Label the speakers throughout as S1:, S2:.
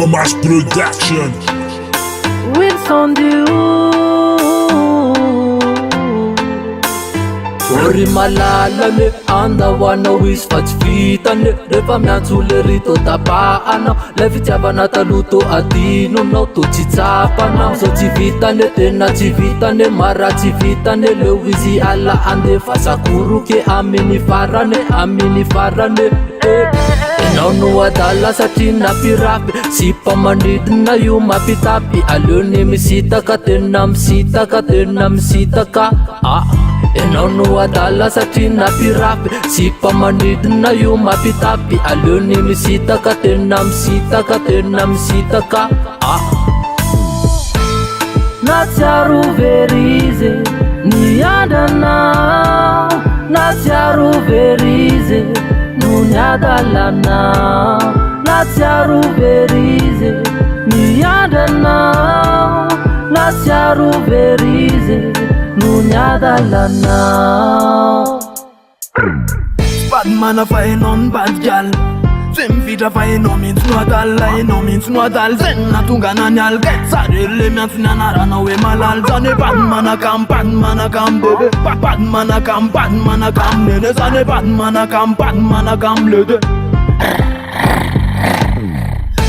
S1: Mamas Production.
S2: Wilson Diou Ori malalane andahoanao izy fa tsy vitane rehefa miantso le rito tapahanao le fitiavana taloha to adinonao to tsy tsapanao sao tsy vitane tena tsy vitane mara tsy vitane leo izy ala andefa sakoroke amin'ny farane enao no adala satria napirapy sy mpamanidina io mapitapy aleony misitaka tena misitaka enao no adala satria napirapy sy mpamanidina io mapitapy aleony misitaka tena misitaka natsiaro verize niandana natsiaro verize nunyadalana natsiaro verize niandana natsiaro verize nunyadalana
S3: Spadmana fa enon badjal Sem vitra fa eno mintsy no adal Zen natonga nanyal Sarele miantso ny anarana hoe malal Zane padmana kam bebe Padmana kam nene Zane padmana kam lede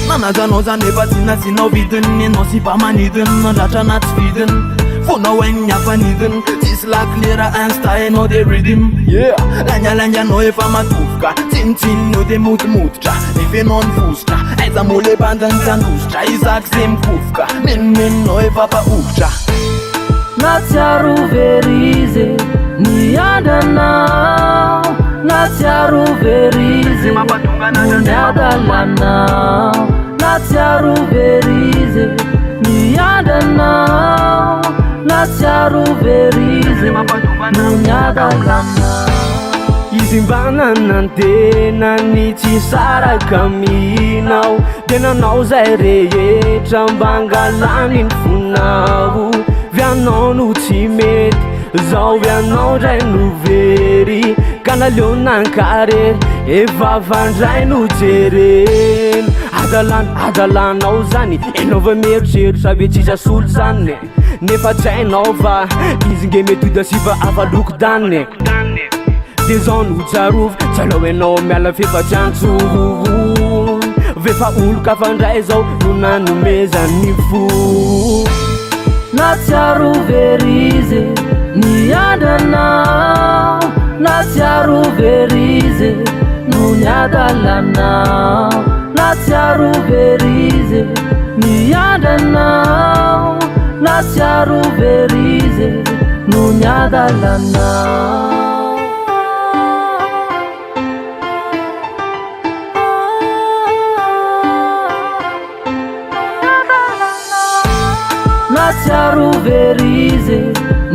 S3: Nanazanao zane efa tsinatsinao vidiny Enao sy mba manidiny Nandratra na tsy vidiny Fonao egny hafanidiny Tsisy laklera insta enao de redeem Lanjalanjanao efa matovoka Tsinitsiny eo de motomototra Nefenao nivosotra Aiza mole bandany tandositra Izaky ze mikovoka Menomenonao efa paovotra
S2: natsiaro verize niandana natsiaro verize nunyadalana natsiaro verize niandana natsiaro verize nunyadalana
S4: izy mba nanantenany tsy saraka aminao de nanao zay rehetra mba angalany ny fonao vianao no tsy mety zao vianao ndray no very ka naleo nankarery evavandray no jereny adalanao zany enao va mieritseritra ve tsisy asolo zany nefa tsy hainao fa izy nge mety hidasiva avaloko daniny de zao no tsarovy tsalao enao miala fefa-tsy antsovo vefa olo ka fandray zao no nanomezany fo
S2: natsiaro verize niandana natsiaro verize nunyadalana natsiaro verize niandana natsiaro verize nunyadalana natsiaro verize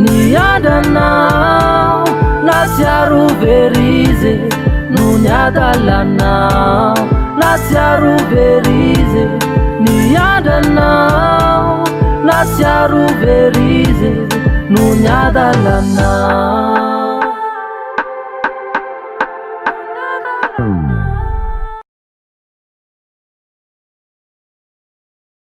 S2: niandana natsiaro verize nunyadalana natsiaro verize niandana natsiaro verize nunyadalana